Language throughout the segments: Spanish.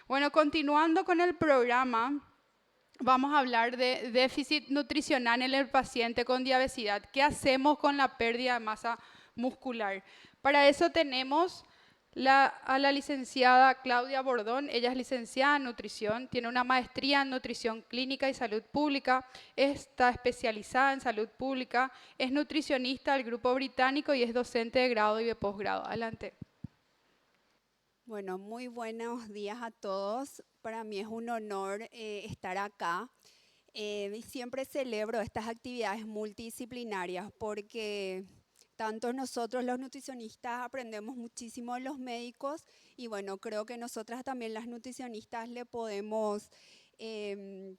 Bueno, continuando con el programa, vamos a hablar de déficit nutricional en el paciente con diabetes. ¿Qué hacemos con la pérdida de masa muscular? Para eso tenemos a la licenciada Claudia Bordón. Ella es licenciada en nutrición, tiene una maestría en nutrición clínica y salud pública, está especializada en salud pública, es nutricionista del Grupo Británico y es docente de grado y de posgrado. Adelante. Bueno, muy buenos días a todos. Para mí es un honor estar acá. Y siempre celebro estas actividades multidisciplinarias porque tanto nosotros los nutricionistas aprendemos muchísimo de los médicos y bueno, creo que nosotras también las nutricionistas le podemos em,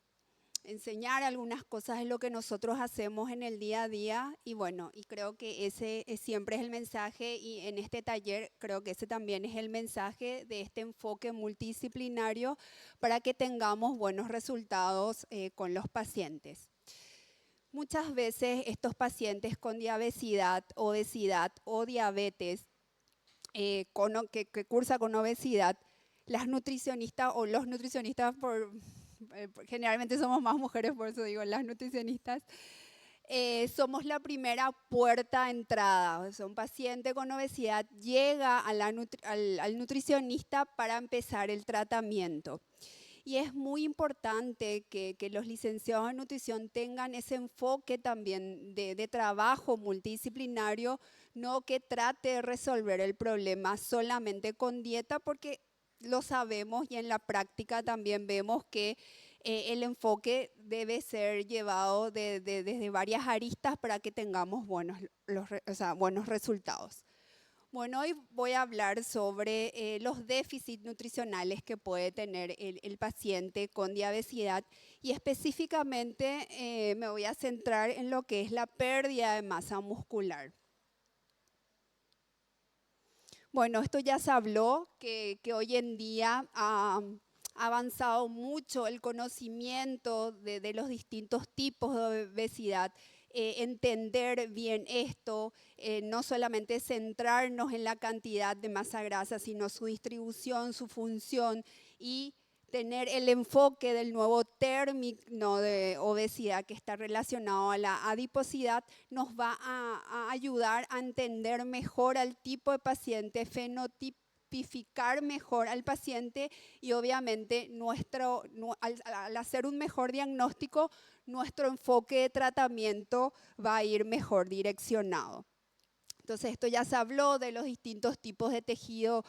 enseñar algunas cosas de lo que nosotros hacemos en el día a día y bueno, y creo que ese siempre es el mensaje y en este taller creo que ese también es el mensaje de este enfoque multidisciplinario para que tengamos buenos resultados con los pacientes. Muchas veces estos pacientes con diabetes, obesidad o diabetes que cursa con obesidad, las nutricionistas o los nutricionistas generalmente somos más mujeres, por eso digo las nutricionistas, somos la primera puerta de entrada. O sea, un paciente con obesidad llega a al nutricionista para empezar el tratamiento. Y es muy importante que los licenciados en nutrición tengan ese enfoque también de trabajo multidisciplinario, no que trate de resolver el problema solamente con dieta, porque lo sabemos y en la práctica también vemos que el enfoque debe ser llevado desde varias aristas para que tengamos buenos resultados. Bueno, hoy voy a hablar sobre los déficits nutricionales que puede tener el paciente con diabetes y específicamente me voy a centrar en lo que es la pérdida de masa muscular. Bueno, esto ya se habló, que hoy en día ha avanzado mucho el conocimiento de los distintos tipos de obesidad, entender bien esto, no solamente centrarnos en la cantidad de masa grasa, sino su distribución, su función y tener el enfoque del nuevo término de obesidad que está relacionado a la adiposidad, nos va a ayudar a entender mejor al tipo de paciente, fenotipificar mejor al paciente y obviamente al hacer un mejor diagnóstico, nuestro enfoque de tratamiento va a ir mejor direccionado. Entonces, esto ya se habló de los distintos tipos de tejido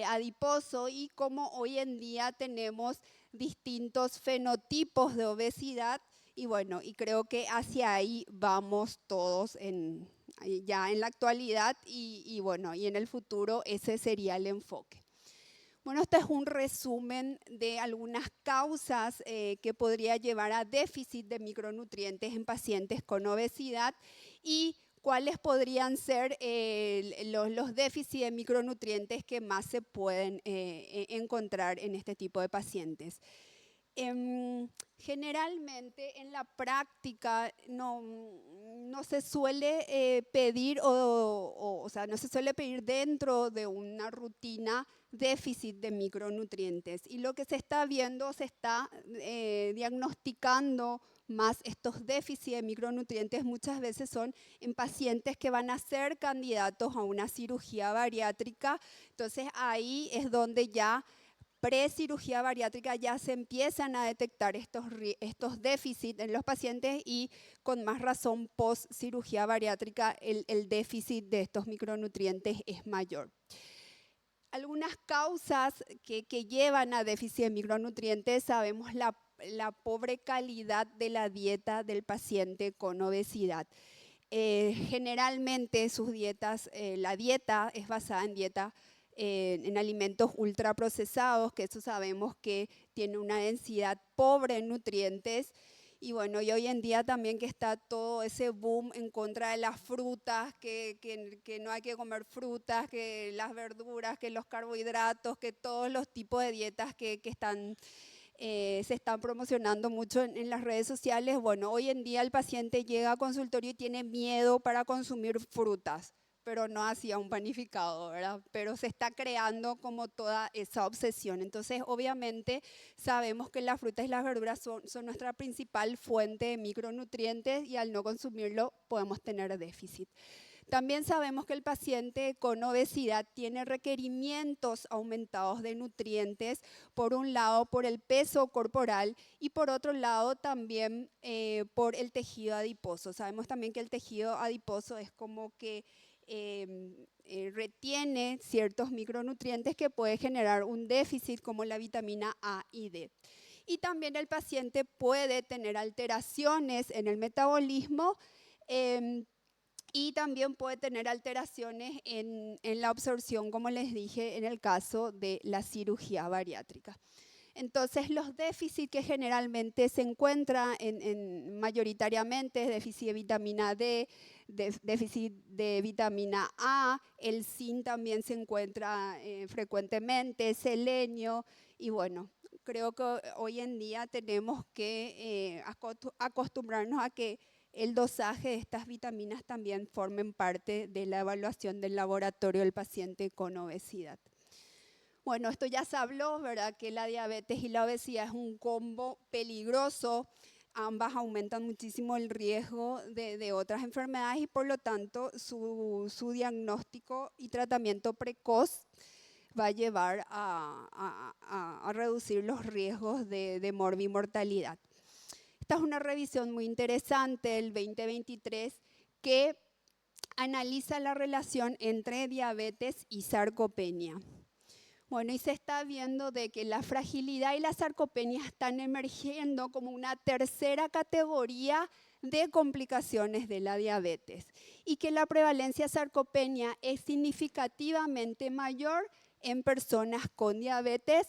adiposo y cómo hoy en día tenemos distintos fenotipos de obesidad y bueno, y creo que hacia ahí vamos todos ya en la actualidad y bueno, y en el futuro ese sería el enfoque. Bueno, este es un resumen de algunas causas que podría llevar a déficit de micronutrientes en pacientes con obesidad y cuáles podrían ser los déficits de micronutrientes que más se pueden encontrar en este tipo de pacientes. Generalmente en la práctica no se suele pedir o sea, no se suele pedir dentro de una rutina déficit de micronutrientes y lo que se está viendo, se está diagnosticando más estos déficits de micronutrientes muchas veces son en pacientes que van a ser candidatos a una cirugía bariátrica, entonces ahí es donde ya pre-cirugía bariátrica ya se empiezan a detectar estos déficits en los pacientes y con más razón post-cirugía bariátrica el déficit de estos micronutrientes es mayor. Algunas causas que llevan a déficit de micronutrientes, sabemos la pobre calidad de la dieta del paciente con obesidad. Generalmente sus dietas, la dieta es basada en alimentos ultraprocesados, que eso sabemos que tiene una densidad pobre en nutrientes. Y bueno, y hoy en día también que está todo ese boom en contra de las frutas, que no hay que comer frutas, que las verduras, que los carbohidratos, que todos los tipos de dietas que se están promocionando mucho en las redes sociales. Bueno, hoy en día el paciente llega a consultorio y tiene miedo para consumir frutas, pero no hacía un panificado, ¿verdad? Pero se está creando como toda esa obsesión. Entonces, obviamente, sabemos que las frutas y las verduras son nuestra principal fuente de micronutrientes y al no consumirlo podemos tener déficit. También sabemos que el paciente con obesidad tiene requerimientos aumentados de nutrientes, por un lado por el peso corporal y por otro lado también por el tejido adiposo. Sabemos también que el tejido adiposo es como que retiene ciertos micronutrientes que puede generar un déficit como la vitamina A y D. Y también el paciente puede tener alteraciones en el metabolismo y también puede tener alteraciones en la absorción, como les dije, en el caso de la cirugía bariátrica. Entonces, los déficits que generalmente se encuentran mayoritariamente es déficit de vitamina D, déficit de vitamina A, el zinc también se encuentra frecuentemente, selenio, y bueno, creo que hoy en día tenemos que acostumbrarnos a que el dosaje de estas vitaminas también formen parte de la evaluación del laboratorio del paciente con obesidad. Bueno, esto ya se habló, ¿verdad? Que la diabetes y la obesidad es un combo peligroso. Ambas aumentan muchísimo el riesgo de otras enfermedades y por lo tanto su diagnóstico y tratamiento precoz va a llevar a reducir los riesgos de morbimortalidad. Esta es una revisión muy interesante del 2023 que analiza la relación entre diabetes y sarcopenia. Bueno, y se está viendo de que la fragilidad y la sarcopenia están emergiendo como una tercera categoría de complicaciones de la diabetes y que la prevalencia de sarcopenia es significativamente mayor en personas con diabetes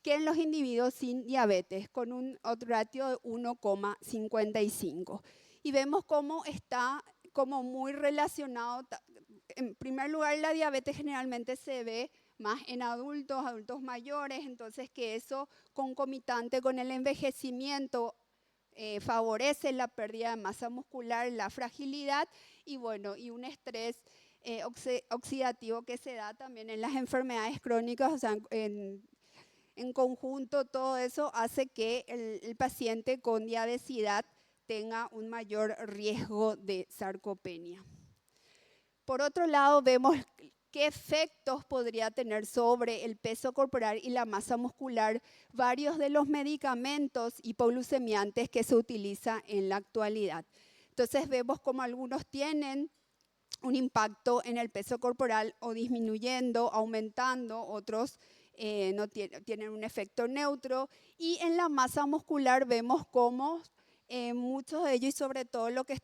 que en los individuos sin diabetes, con un odds ratio de 1,55. Y vemos cómo está como muy relacionado. En primer lugar, la diabetes generalmente se ve más en adultos mayores, entonces que eso concomitante con el envejecimiento favorece la pérdida de masa muscular, la fragilidad y bueno, y un estrés oxidativo que se da también en las enfermedades crónicas, o sea, en conjunto todo eso hace que el paciente con diabetes tenga un mayor riesgo de sarcopenia. Por otro lado, vemos qué efectos podría tener sobre el peso corporal y la masa muscular varios de los medicamentos hipoglucemiantes que se utilizan en la actualidad. Entonces vemos como algunos tienen un impacto en el peso corporal o disminuyendo, aumentando, otros no tienen un efecto neutro. Y en la masa muscular vemos cómo muchos de ellos y sobre todo lo que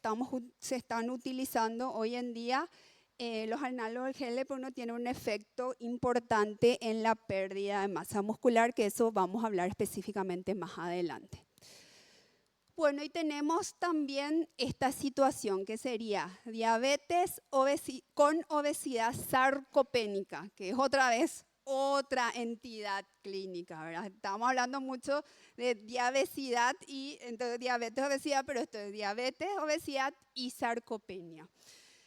se están utilizando hoy en día, los análogos del GLP-1 tienen un efecto importante en la pérdida de masa muscular, que eso vamos a hablar específicamente más adelante. Bueno, y tenemos también esta situación que sería diabetes con obesidad sarcopénica, que es otra vez otra entidad clínica, ¿verdad? Estamos hablando mucho de diabetes y entonces diabetes, obesidad, pero esto es diabetes, obesidad y sarcopenia.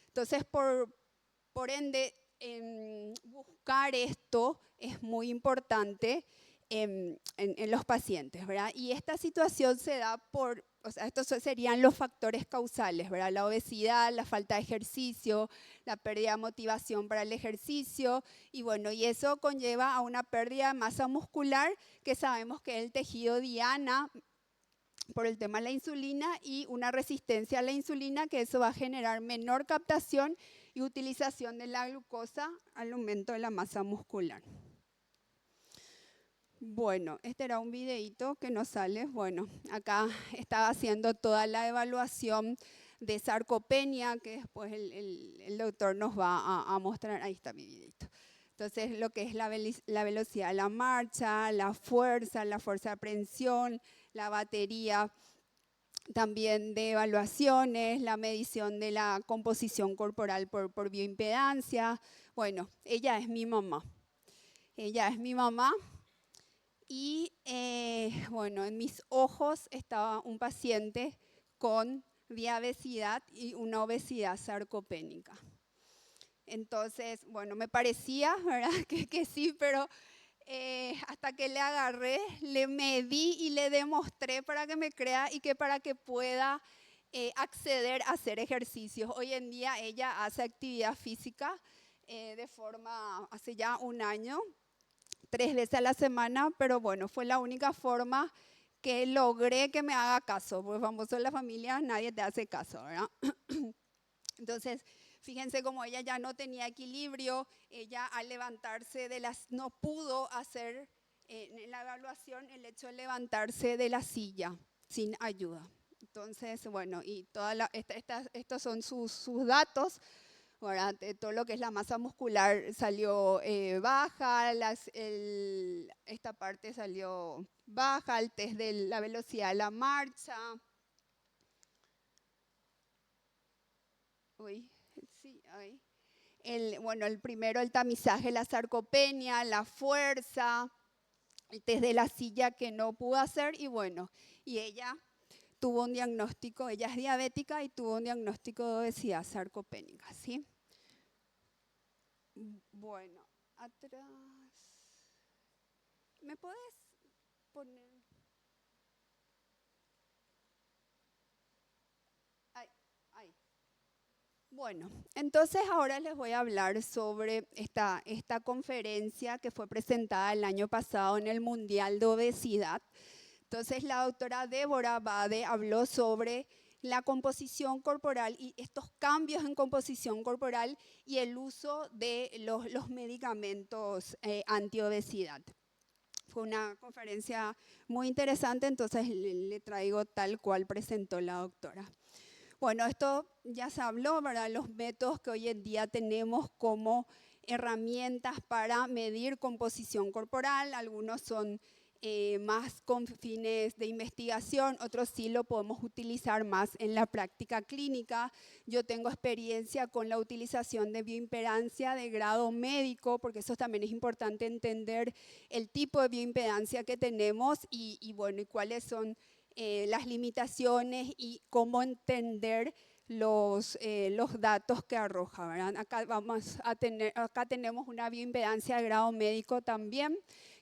Entonces, por ende, buscar esto es muy importante en los pacientes, ¿verdad? Y esta situación se da o sea, estos serían los factores causales, ¿verdad? La obesidad, la falta de ejercicio, la pérdida de motivación para el ejercicio, y bueno, y eso conlleva a una pérdida de masa muscular, que sabemos que es el tejido diana por el tema de la insulina, y una resistencia a la insulina, que eso va a generar menor captación y utilización de la glucosa al aumento de la masa muscular. Bueno, este era un videito que nos sale. Bueno, acá estaba haciendo toda la evaluación de sarcopenia, que después el doctor nos va a mostrar. Ahí está mi videito. Entonces, lo que es la velocidad de la marcha, la fuerza de aprehensión, la batería también de evaluaciones, la medición de la composición corporal por bioimpedancia. Bueno, ella es mi mamá. Ella es mi mamá. Y bueno, en mis ojos estaba un paciente con diabetes y una obesidad sarcopénica. Entonces, bueno, me parecía, ¿verdad? Que sí, pero hasta que le agarré, le medí y le demostré para que me crea y que para que pueda acceder a hacer ejercicios. Hoy en día ella hace actividad física hace ya un año, 3 veces a la semana, pero bueno, fue la única forma que logré que me haga caso, porque famoso en la familia nadie te hace caso, ¿verdad? Entonces, fíjense cómo ella ya no tenía equilibrio, ella al levantarse no pudo hacer en la evaluación el hecho de levantarse de la silla sin ayuda. Entonces, bueno, y estos son sus datos. ¿Verdad? Todo lo que es la masa muscular salió baja, esta parte salió baja, el test de la velocidad de la marcha. Uy, sí, ahí. Bueno, el primero, el tamizaje, la sarcopenia, la fuerza, el test de la silla que no pudo hacer y bueno, y ella tuvo un diagnóstico, ella es diabética y tuvo un diagnóstico de obesidad sarcopénica, ¿sí? Bueno, atrás. ¿Me puedes poner? Ahí, ahí. Bueno, entonces ahora les voy a hablar sobre esta conferencia que fue presentada el año pasado en el Mundial de Obesidad. Entonces la doctora Débora Bade habló sobre la composición corporal y estos cambios en composición corporal y el uso de los medicamentos antiobesidad. Fue una conferencia muy interesante, entonces le traigo tal cual presentó la doctora. Bueno, esto ya se habló, ¿verdad? Los métodos que hoy en día tenemos como herramientas para medir composición corporal, algunos son más con fines de investigación, otros sí lo podemos utilizar más en la práctica clínica. Yo tengo experiencia con la utilización de bioimpedancia de grado médico, porque eso también es importante entender el tipo de bioimpedancia que tenemos y bueno, y cuáles son las limitaciones y cómo entender los datos que arroja, ¿verdad? Acá tenemos una bioimpedancia de grado médico también,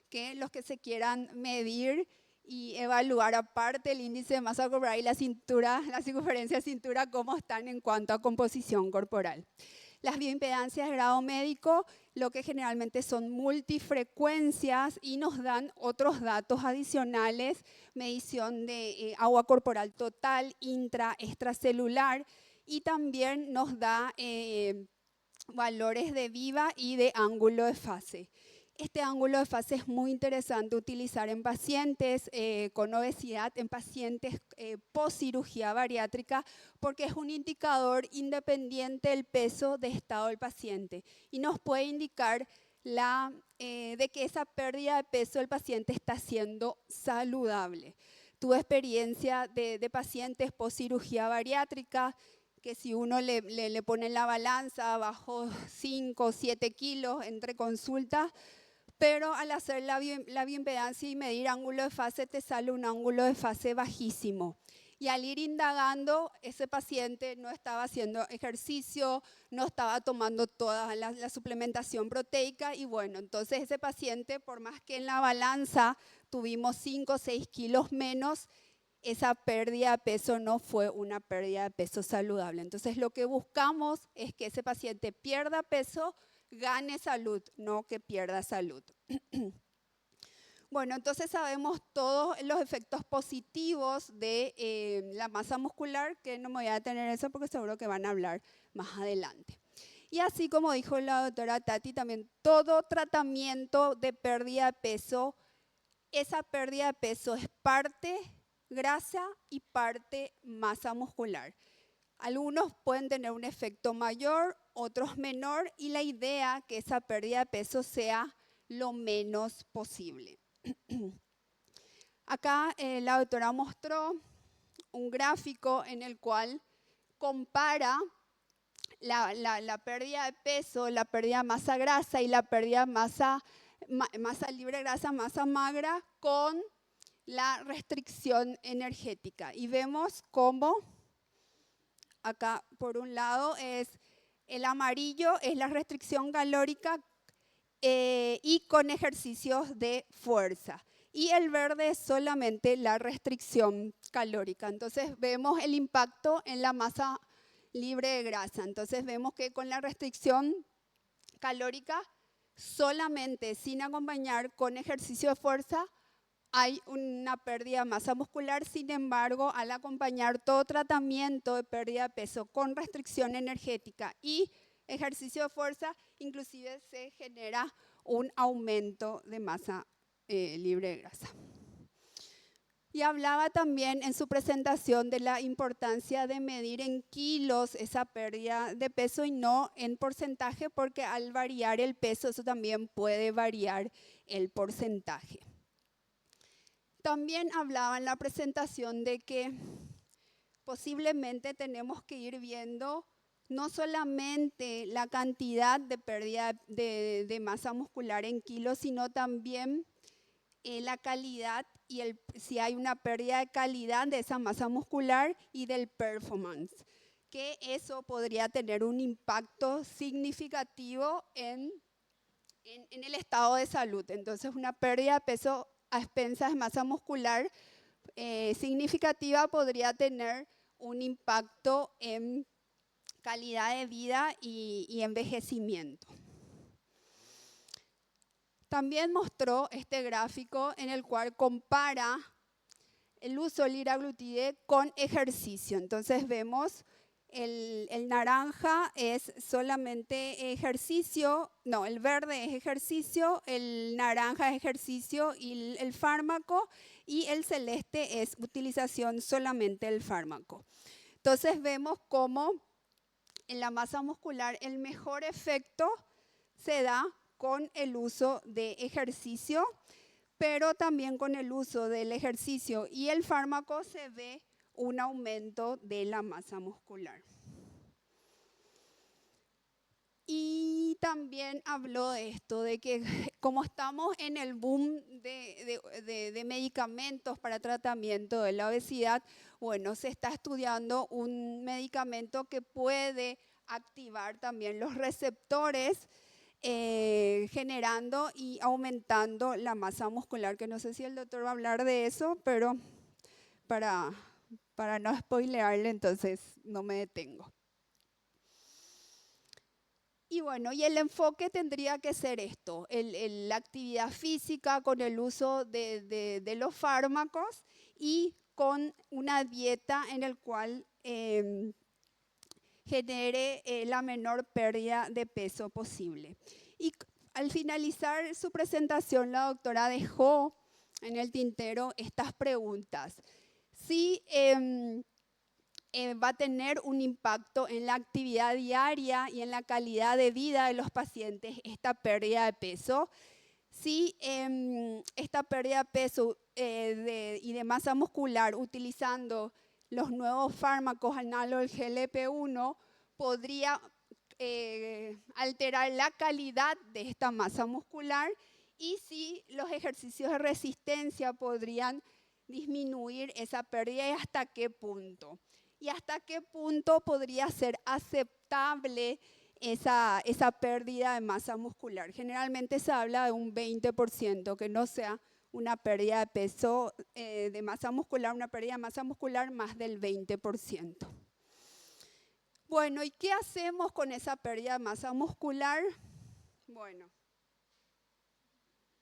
que los que se quieran medir y evaluar aparte el índice de masa corporal y la circunferencia de cintura, cómo están en cuanto a composición corporal. Las bioimpedancias de grado médico lo que generalmente son multifrecuencias y nos dan otros datos adicionales, medición de agua corporal total, extracelular y también nos da valores de viva y de ángulo de fase. Este ángulo de fase es muy interesante utilizar en pacientes con obesidad, en pacientes post cirugía bariátrica, porque es un indicador independiente del peso de estado del paciente y nos puede indicar de que esa pérdida de peso del paciente está siendo saludable. Tuve experiencia de pacientes post cirugía bariátrica que si uno le pone en la balanza bajó 5 o 7 kilos entre consultas, pero al hacer la bioimpedancia y medir ángulo de fase te sale un ángulo de fase bajísimo. Y al ir indagando, ese paciente no estaba haciendo ejercicio, no estaba tomando toda la suplementación proteica y bueno, entonces ese paciente, por más que en la balanza tuvimos 5 o 6 kilos menos, esa pérdida de peso no fue una pérdida de peso saludable. Entonces lo que buscamos es que ese paciente pierda peso, gane salud, no que pierda salud. Bueno, entonces sabemos todos los efectos positivos de la masa muscular, que no me voy a detener en eso porque seguro que van a hablar más adelante. Y así como dijo la doctora Tati, también todo tratamiento de pérdida de peso, esa pérdida de peso es parte grasa y parte masa muscular. Algunos pueden tener un efecto mayor, otros menor, y la idea es que esa pérdida de peso sea lo menos posible. Acá la doctora mostró un gráfico en el cual compara la pérdida de peso, la pérdida de masa grasa y la pérdida de masa libre grasa, masa magra, con la restricción energética. Y vemos cómo acá por un lado es El amarillo es la restricción calórica y con ejercicios de fuerza. Y el verde es solamente la restricción calórica. Entonces vemos el impacto en la masa libre de grasa. Entonces vemos que con la restricción calórica, solamente sin acompañar con ejercicio de fuerza, hay una pérdida de masa muscular. Sin embargo, al acompañar todo tratamiento de pérdida de peso con restricción energética y ejercicio de fuerza, inclusive se genera un aumento de masa libre de grasa. Y hablaba también en su presentación de la importancia de medir en kilos esa pérdida de peso y no en porcentaje, porque al variar el peso, eso también puede variar el porcentaje. También hablaba en la presentación de que posiblemente tenemos que ir viendo no solamente la cantidad de pérdida de masa muscular en kilos, sino también la calidad y si hay una pérdida de calidad de esa masa muscular y del performance, que eso podría tener un impacto significativo en el estado de salud. Entonces, una pérdida de peso a expensas de masa muscular significativa podría tener un impacto en calidad de vida y envejecimiento. También mostró este gráfico en el cual compara el uso del liraglutide con ejercicio. Entonces vemos el naranja es solamente ejercicio, no, el verde es ejercicio, el naranja es ejercicio y el fármaco, y el celeste es utilización solamente del fármaco. Entonces vemos cómo en la masa muscular el mejor efecto se da con el uso de ejercicio, pero también con el uso del ejercicio y el fármaco se ve un aumento de la masa muscular. Y también habló de esto, de que como estamos en el boom de medicamentos para tratamiento de la obesidad, bueno, se está estudiando un medicamento que puede activar también los receptores, generando y aumentando la masa muscular, que no sé si el doctor va a hablar de eso, pero para no spoilearle, entonces no me detengo. Y bueno, y el enfoque tendría que ser esto, la actividad física con el uso de los fármacos y con una dieta en el cual genere la menor pérdida de peso posible. Y al finalizar su presentación, la doctora dejó en el tintero estas preguntas. Si va a tener un impacto en la actividad diaria y en la calidad de vida de los pacientes esta pérdida de peso. Si esta pérdida de peso y de masa muscular utilizando los nuevos fármacos análogos del GLP-1 podría alterar la calidad de esta masa muscular, y si los ejercicios de resistencia podrían disminuir esa pérdida y hasta qué punto. Y hasta qué punto podría ser aceptable esa pérdida de masa muscular. Generalmente se habla de un 20%, que no sea una pérdida de peso de masa muscular, una pérdida de masa muscular más del 20%. Bueno, ¿y qué hacemos con esa pérdida de masa muscular? Bueno,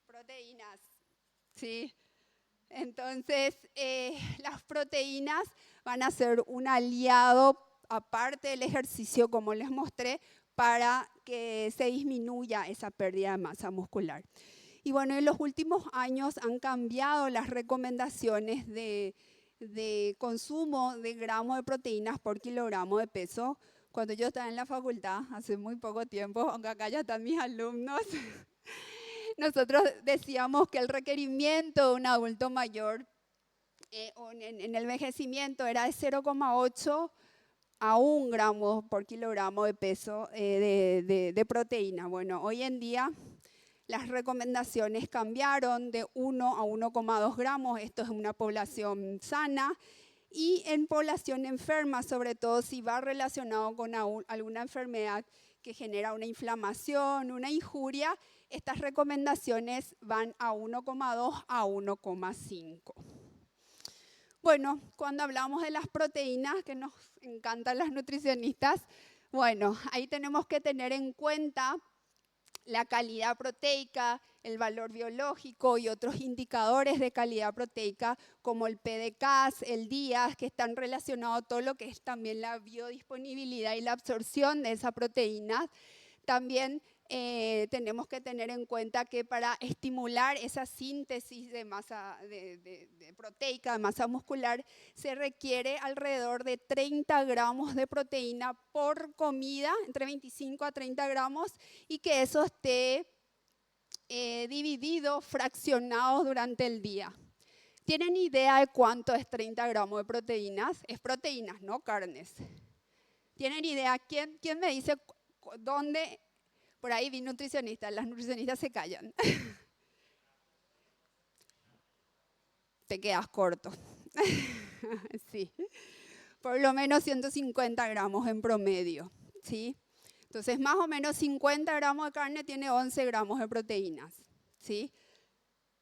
proteínas, ¿sí? Entonces, las proteínas van a ser un aliado, aparte del ejercicio, como les mostré, para que se disminuya esa pérdida de masa muscular. Y bueno, en los últimos años han cambiado las recomendaciones de consumo de gramos de proteínas por kilogramo de peso. Cuando yo estaba en la facultad, hace muy poco tiempo, aunque acá ya están mis alumnos, nosotros decíamos que el requerimiento de un adulto mayor en el envejecimiento era de 0,8 a 1 gramo por kilogramo de peso de proteína. Bueno, hoy en día las recomendaciones cambiaron de 1 a 1,2 gramos. Esto es una población sana. y en población enferma, sobre todo si va relacionado con alguna enfermedad que genera una inflamación, una injuria, estas recomendaciones van a 1,2 a 1,5. Bueno, cuando hablamos de las proteínas, que nos encantan las nutricionistas, bueno, ahí tenemos que tener en cuenta la calidad proteica, el valor biológico y otros indicadores de calidad proteica como el PDCAS, el DIAS, que están relacionados a todo lo que es también la biodisponibilidad y la absorción de esa proteína. También tenemos que tener en cuenta que para estimular esa síntesis de masa proteica, de masa muscular, se requiere alrededor de 30 gramos de proteína por comida, entre 25 a 30 gramos, y que eso esté dividido, fraccionado durante el día. ¿Tienen idea de cuánto es 30 gramos de proteínas? Es proteínas, no carnes. ¿Tienen idea? ¿Quién me dice dónde? Por ahí vi nutricionistas, las nutricionistas se callan. Te quedas corto. Sí, por lo menos 150 gramos en promedio, ¿sí? Entonces, más o menos 50 gramos de carne tiene 11 gramos de proteínas, ¿sí?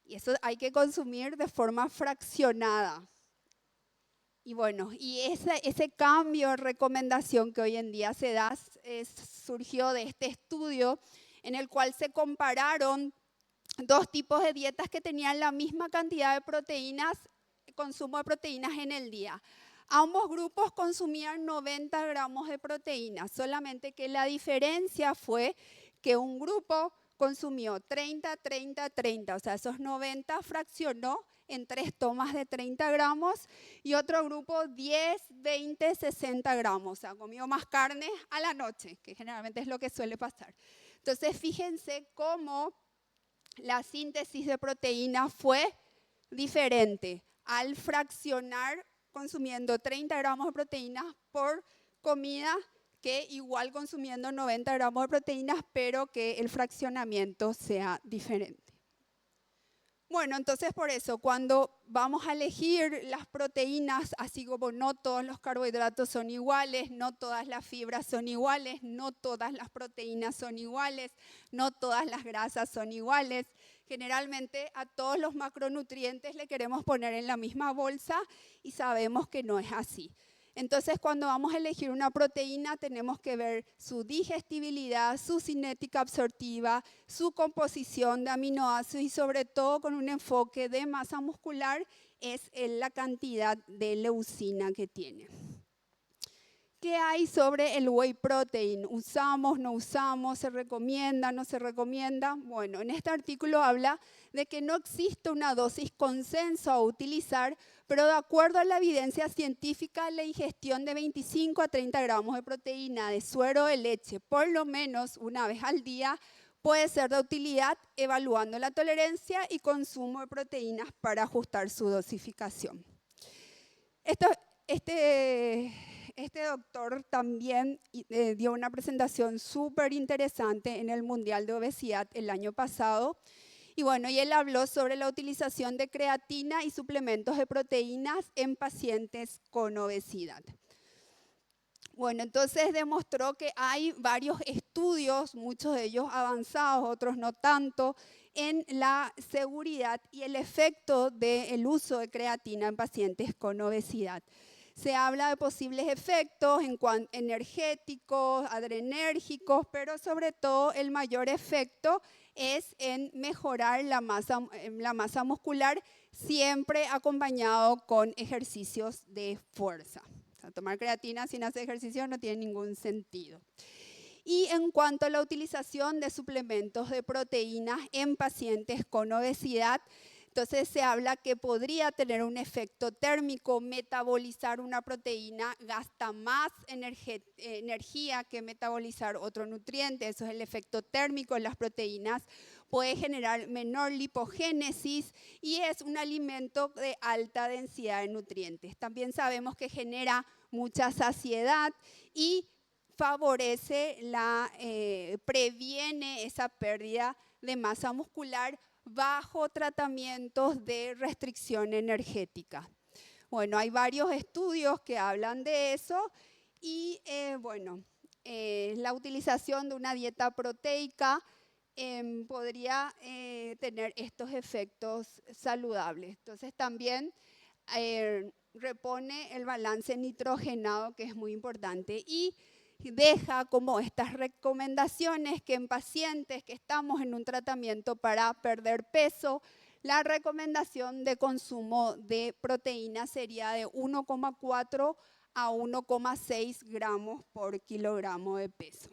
Y eso hay que consumir de forma fraccionada. Y bueno, y ese cambio de recomendación que hoy en día se da surgió de este estudio en el cual se compararon dos tipos de dietas que tenían la misma cantidad de proteínas, consumo de proteínas en el día. Ambos grupos consumían 90 gramos de proteínas, solamente que la diferencia fue que un grupo consumió 30, 30, 30, o sea, esos 90 fraccionó en 3 tomas de 30 gramos y otro grupo 10, 20, 60 gramos, o sea, comió más carne a la noche, que generalmente es lo que suele pasar. Entonces, fíjense cómo la síntesis de proteína fue diferente al fraccionar consumiendo 30 gramos de proteínas por comida que igual consumiendo 90 gramos de proteínas, pero que el fraccionamiento sea diferente. Bueno, entonces por eso, cuando vamos a elegir las proteínas, así como no todos los carbohidratos son iguales, no todas las fibras son iguales, no todas las proteínas son iguales, no todas las grasas son iguales, generalmente a todos los macronutrientes le queremos poner en la misma bolsa y sabemos que no es así. Entonces, cuando vamos a elegir una proteína, tenemos que ver su digestibilidad, su cinética absortiva, su composición de aminoácidos y sobre todo con un enfoque de masa muscular, es la cantidad de leucina que tiene. ¿Qué hay sobre el whey protein? ¿Usamos, no usamos? ¿Se recomienda, no se recomienda? Bueno, en este artículo habla de que no existe una dosis consenso a utilizar, pero de acuerdo a la evidencia científica, la ingestión de 25 a 30 gramos de proteína de suero de leche, por lo menos una vez al día, puede ser de utilidad evaluando la tolerancia y consumo de proteínas para ajustar su dosificación. Este doctor también dio una presentación súper interesante en el Mundial de Obesidad el año pasado. Y bueno, y él habló sobre la utilización de creatina y suplementos de proteínas en pacientes con obesidad. Bueno, entonces demostró que hay varios estudios, muchos de ellos avanzados, otros no tanto, en la seguridad y el efecto del uso de creatina en pacientes con obesidad. Se habla de posibles efectos energéticos, adrenérgicos, pero sobre todo el mayor efecto es en mejorar la masa muscular, siempre acompañado con ejercicios de fuerza. O sea, tomar creatina sin hacer ejercicio no tiene ningún sentido. Y en cuanto a la utilización de suplementos de proteínas en pacientes con obesidad, entonces se habla que podría tener un efecto térmico, metabolizar una proteína gasta más energía que metabolizar otro nutriente, eso es el efecto térmico en las proteínas, puede generar menor lipogénesis y es un alimento de alta densidad de nutrientes. También sabemos que genera mucha saciedad y favorece, previene esa pérdida de masa muscular bajo tratamientos de restricción energética. Bueno, hay varios estudios que hablan de eso y la utilización de una dieta proteica podría tener estos efectos saludables. Entonces también repone el balance nitrogenado, que es muy importante, y deja como estas recomendaciones que en pacientes que estamos en un tratamiento para perder peso, la recomendación de consumo de proteína sería de 1,4 a 1,6 gramos por kilogramo de peso.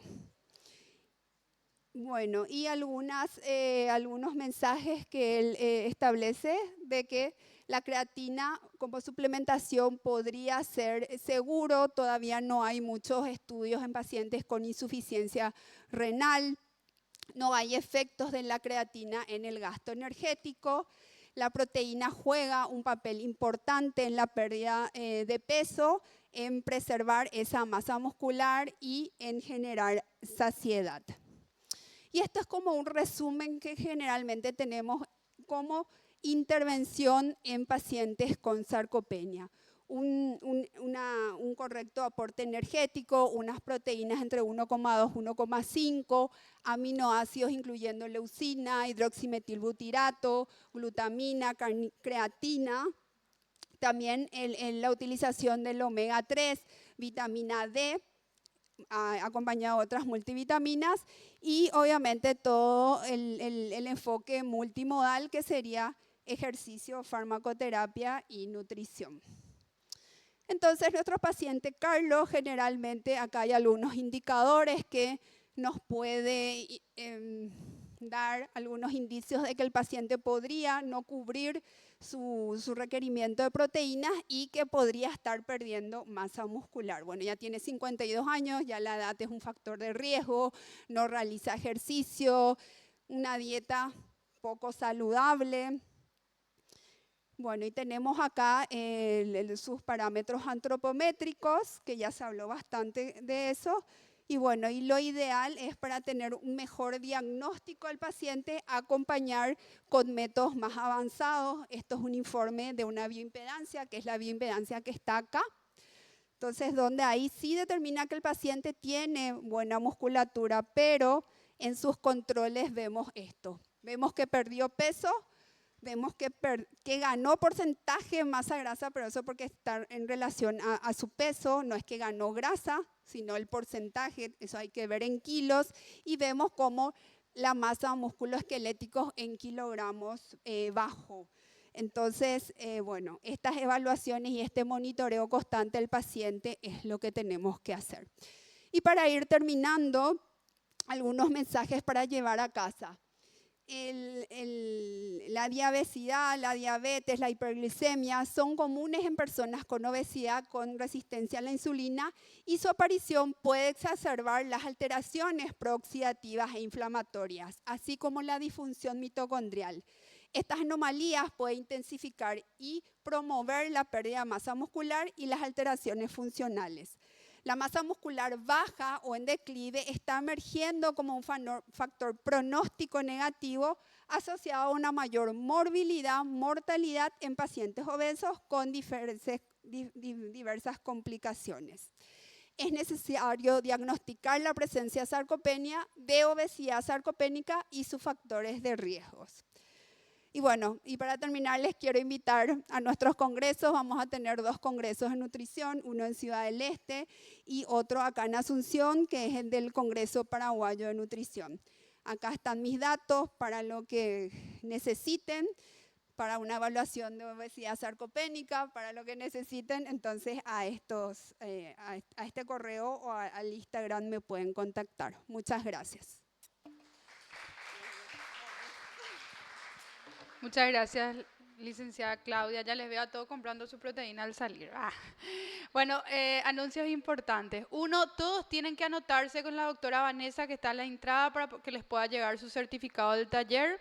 Bueno, y algunos mensajes que él establece de que la creatina como suplementación podría ser seguro. Todavía no hay muchos estudios en pacientes con insuficiencia renal. No hay efectos de la creatina en el gasto energético. La proteína juega un papel importante en la pérdida de peso, en preservar esa masa muscular y en generar saciedad. Y esto es como un resumen que generalmente tenemos como intervención en pacientes con sarcopenia. Un correcto aporte energético, unas proteínas entre 1,2 y 1,5, aminoácidos incluyendo leucina, hidroximetilbutirato, glutamina, creatina, también la utilización del omega 3, vitamina D, acompañado de otras multivitaminas y obviamente todo el enfoque multimodal que sería ejercicio, farmacoterapia y nutrición. Entonces, nuestro paciente Carlos, generalmente acá hay algunos indicadores que nos puede dar algunos indicios de que el paciente podría no cubrir su requerimiento de proteínas y que podría estar perdiendo masa muscular. Bueno, ya tiene 52 años, ya la edad es un factor de riesgo, no realiza ejercicio, una dieta poco saludable. Bueno, y tenemos acá sus parámetros antropométricos, que ya se habló bastante de eso. Y bueno, y lo ideal es para tener un mejor diagnóstico al paciente, acompañar con métodos más avanzados. Esto es un informe de una bioimpedancia, que es la bioimpedancia que está acá. Entonces, donde ahí sí determina que el paciente tiene buena musculatura, pero en sus controles vemos esto. Vemos que perdió peso, vemos que ganó porcentaje de masa grasa, pero eso porque está en relación a su peso, no es que ganó grasa, sino el porcentaje, eso hay que ver en kilos, y vemos cómo la masa musculoesquelética en kilogramos bajó. Entonces, bueno, estas evaluaciones y este monitoreo constante del paciente es lo que tenemos que hacer. Y para ir terminando, algunos mensajes para llevar a casa. La diabetes, la diabetes, la hiperglicemia son comunes en personas con obesidad con resistencia a la insulina y su aparición puede exacerbar las alteraciones prooxidativas e inflamatorias, así como la disfunción mitocondrial. Estas anomalías pueden intensificar y promover la pérdida de masa muscular y las alteraciones funcionales. La masa muscular baja o en declive está emergiendo como un factor pronóstico negativo asociado a una mayor morbilidad, mortalidad en pacientes obesos con diversas complicaciones. Es necesario diagnosticar la presencia de sarcopenia, de obesidad sarcopénica y sus factores de riesgos. Y bueno, y para terminar les quiero invitar a nuestros congresos. Vamos a tener 2 congresos de nutrición, uno en Ciudad del Este y otro acá en Asunción, que es el del Congreso Paraguayo de Nutrición. Acá están mis datos para lo que necesiten, para una evaluación de obesidad sarcopénica, para lo que necesiten. Entonces a este correo o al Instagram me pueden contactar. Muchas gracias. Muchas gracias, licenciada Claudia. Ya les veo a todos comprando su proteína al salir. Bueno, anuncios importantes. 1, todos tienen que anotarse con la doctora Vanessa, que está a la entrada, para que les pueda llegar su certificado del taller.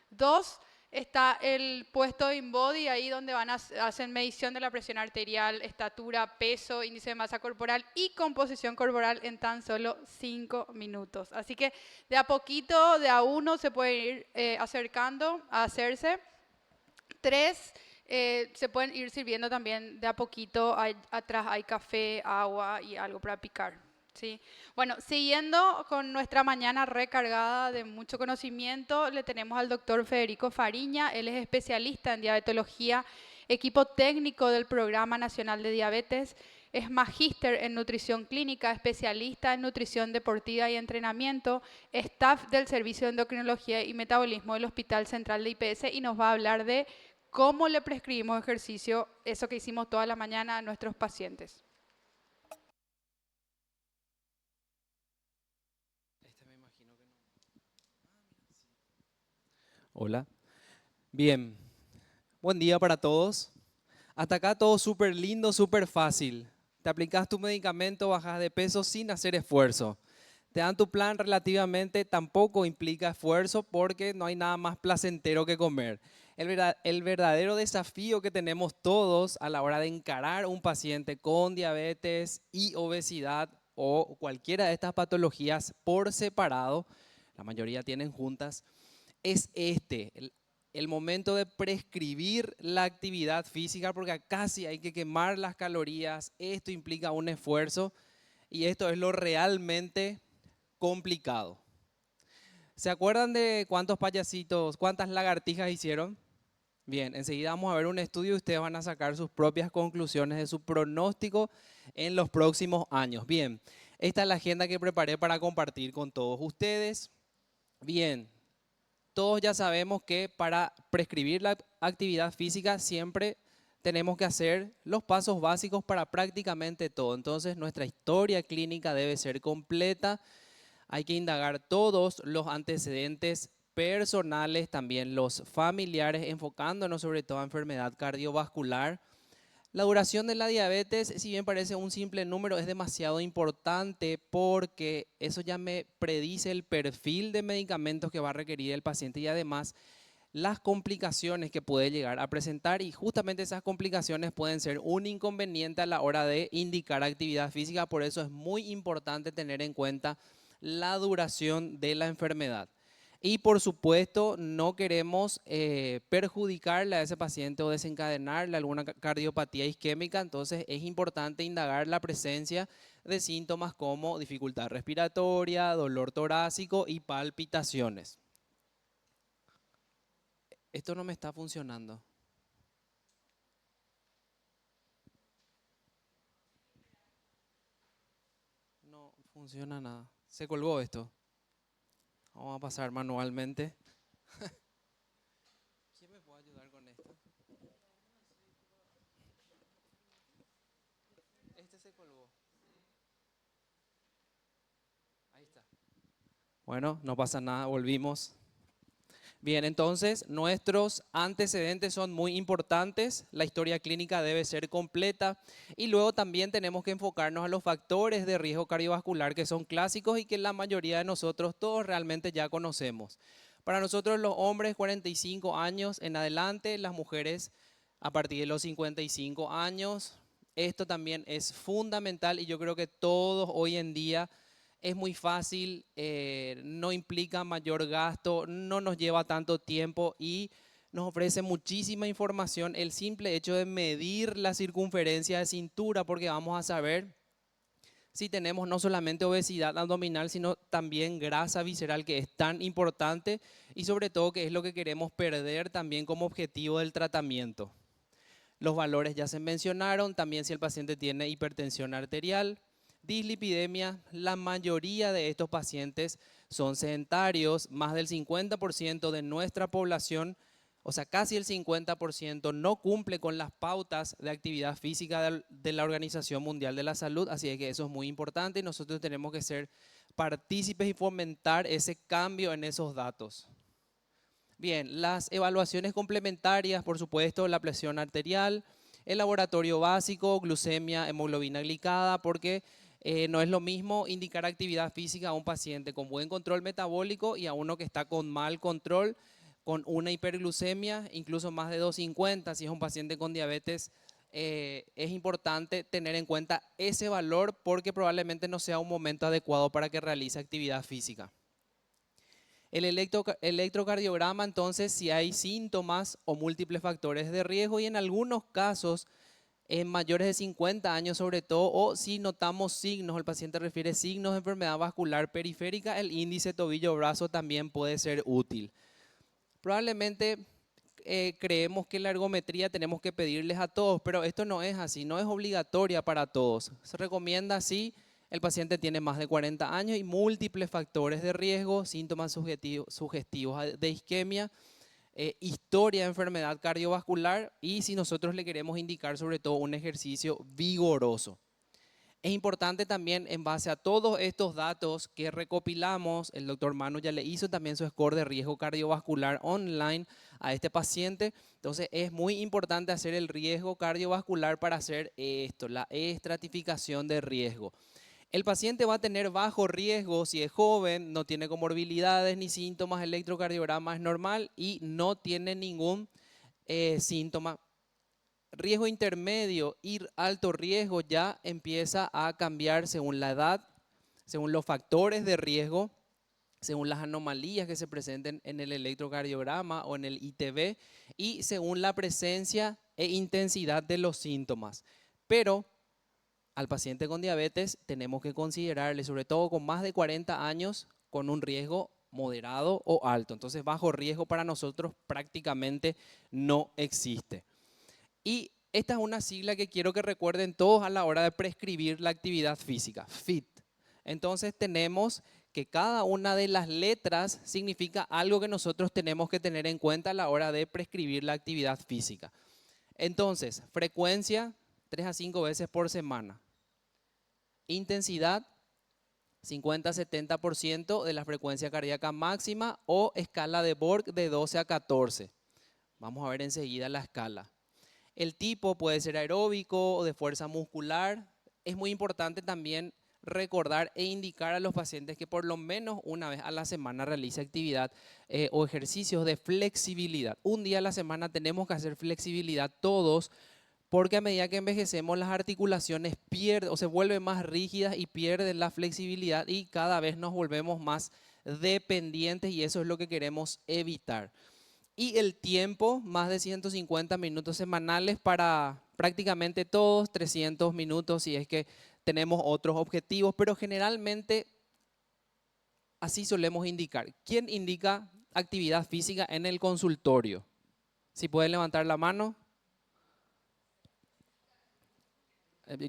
2, está el puesto InBody, ahí donde van a hacer medición de la presión arterial, estatura, peso, índice de masa corporal y composición corporal en tan solo 5 minutos. Así que de a poquito, de a uno, se puede ir acercando a hacerse. 3, Se pueden ir sirviendo también de a poquito. Atrás hay café, agua y algo para picar. ¿Sí? Bueno, siguiendo con nuestra mañana recargada de mucho conocimiento, le tenemos al doctor Federico Fariña. Él es especialista en diabetología, equipo técnico del Programa Nacional de Diabetes. Es magíster en nutrición clínica, especialista en nutrición deportiva y entrenamiento, staff del Servicio de Endocrinología y Metabolismo del Hospital Central de IPS y nos va a hablar de cómo le prescribimos ejercicio, eso que hicimos toda la mañana a nuestros pacientes. Hola. Bien, buen día para todos. Hasta acá todo súper lindo, súper fácil. Te aplicas tu medicamento, bajas de peso sin hacer esfuerzo. Te dan tu plan relativamente, tampoco implica esfuerzo porque no hay nada más placentero que comer. El verdadero desafío que tenemos todos a la hora de encarar un paciente con diabetes y obesidad o cualquiera de estas patologías por separado, la mayoría tienen juntas, es el momento de prescribir la actividad física, porque acá sí hay que quemar las calorías, esto implica un esfuerzo y esto es lo realmente complicado. ¿Se acuerdan de cuántos payasitos, cuántas lagartijas hicieron? Bien, enseguida vamos a ver un estudio y ustedes van a sacar sus propias conclusiones de su pronóstico en los próximos años. Bien, esta es la agenda que preparé para compartir con todos ustedes. Bien, todos ya sabemos que para prescribir la actividad física siempre tenemos que hacer los pasos básicos para prácticamente todo. Entonces nuestra historia clínica debe ser completa. Hay que indagar todos los antecedentes personales, también los familiares, enfocándonos sobre todo a enfermedad cardiovascular. La duración de la diabetes, si bien parece un simple número, es demasiado importante porque eso ya me predice el perfil de medicamentos que va a requerir el paciente y además las complicaciones que puede llegar a presentar, y justamente esas complicaciones pueden ser un inconveniente a la hora de indicar actividad física. Por eso es muy importante tener en cuenta la duración de la enfermedad. Y por supuesto no queremos perjudicarle a ese paciente o desencadenarle alguna cardiopatía isquémica. Entonces es importante indagar la presencia de síntomas como dificultad respiratoria, dolor torácico y palpitaciones. Esto no me está funcionando. No funciona nada. Se colgó esto. Vamos a pasar manualmente. ¿Quién me puede ayudar con esto? Este se colgó. Ahí está. Bueno, no pasa nada, volvimos. Bien, entonces nuestros antecedentes son muy importantes, la historia clínica debe ser completa y luego también tenemos que enfocarnos a los factores de riesgo cardiovascular que son clásicos y que la mayoría de nosotros todos realmente ya conocemos. Para nosotros los hombres 45 años en adelante, las mujeres a partir de los 55 años. Esto también es fundamental y yo creo que todos hoy en día es muy fácil, no implica mayor gasto, no nos lleva tanto tiempo y nos ofrece muchísima información el simple hecho de medir la circunferencia de cintura, porque vamos a saber si tenemos no solamente obesidad abdominal, sino también grasa visceral, que es tan importante y sobre todo que es lo que queremos perder también como objetivo del tratamiento. Los valores ya se mencionaron, también si el paciente tiene hipertensión arterial, dislipidemia. La mayoría de estos pacientes son sedentarios, más del 50% de nuestra población, o sea, casi el 50% no cumple con las pautas de actividad física de la Organización Mundial de la Salud, así que eso es muy importante y nosotros tenemos que ser partícipes y fomentar ese cambio en esos datos. Bien, las evaluaciones complementarias, por supuesto, la presión arterial, el laboratorio básico, glucemia, hemoglobina glicada, porque no es lo mismo indicar actividad física a un paciente con buen control metabólico y a uno que está con mal control, con una hiperglucemia, incluso más de 250. Si es un paciente con diabetes, es importante tener en cuenta ese valor porque probablemente no sea un momento adecuado para que realice actividad física. El electrocardiograma, entonces, si hay síntomas o múltiples factores de riesgo y en algunos casos, en mayores de 50 años sobre todo, o si notamos signos, el paciente refiere signos de enfermedad vascular periférica, el índice tobillo-brazo también puede ser útil. Probablemente creemos que la ergometría tenemos que pedirles a todos, pero esto no es así, no es obligatoria para todos. Se recomienda si el paciente tiene más de 40 años y múltiples factores de riesgo, síntomas sugestivos de isquemia, historia de enfermedad cardiovascular y si nosotros le queremos indicar sobre todo un ejercicio vigoroso. Es importante también en base a todos estos datos que recopilamos, el doctor Manu ya le hizo también su score de riesgo cardiovascular online a este paciente, entonces es muy importante hacer el riesgo cardiovascular para hacer esto, la estratificación de riesgo. El paciente va a tener bajo riesgo si es joven, no tiene comorbilidades ni síntomas, el electrocardiograma es normal y no tiene ningún síntoma. Riesgo intermedio y alto riesgo ya empieza a cambiar según la edad, según los factores de riesgo, según las anomalías que se presenten en el electrocardiograma o en el ITV y según la presencia e intensidad de los síntomas. Pero al paciente con diabetes tenemos que considerarle, sobre todo con más de 40 años, con un riesgo moderado o alto. Entonces, bajo riesgo para nosotros prácticamente no existe. Y esta es una sigla que quiero que recuerden todos a la hora de prescribir la actividad física, FIT. Entonces tenemos que cada una de las letras significa algo que nosotros tenemos que tener en cuenta a la hora de prescribir la actividad física. Entonces, frecuencia 3 a 5 veces por semana. Intensidad 50-70% de la frecuencia cardíaca máxima o escala de Borg de 12 a 14. Vamos a ver enseguida la escala. El tipo puede ser aeróbico o de fuerza muscular. Es muy importante también recordar e indicar a los pacientes que por lo menos una vez a la semana realice actividad o ejercicios de flexibilidad. Un día a la semana tenemos que hacer flexibilidad todos, porque a medida que envejecemos las articulaciones pierden o se vuelven más rígidas y pierden la flexibilidad y cada vez nos volvemos más dependientes y eso es lo que queremos evitar. Y el tiempo, más de 150 minutos semanales para prácticamente todos, 300 minutos si es que tenemos otros objetivos, pero generalmente así solemos indicar. ¿Quién indica actividad física en el consultorio? Si pueden levantar la mano.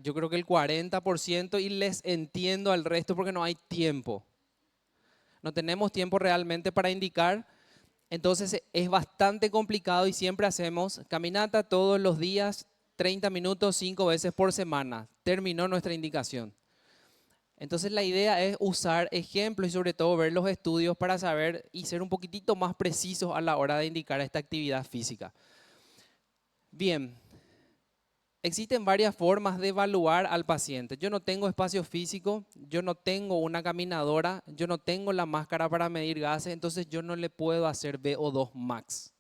Yo creo que el 40% y les entiendo al resto porque no hay tiempo. No tenemos tiempo realmente para indicar. Entonces es bastante complicado y siempre hacemos caminata todos los días, 30 minutos, 5 veces por semana. Terminó nuestra indicación. Entonces la idea es usar ejemplos y sobre todo ver los estudios para saber y ser un poquitito más precisos a la hora de indicar esta actividad física. Bien, existen varias formas de evaluar al paciente. Yo no tengo espacio físico, yo no tengo una caminadora, yo no tengo la máscara para medir gases, entonces yo no le puedo hacer VO2 max.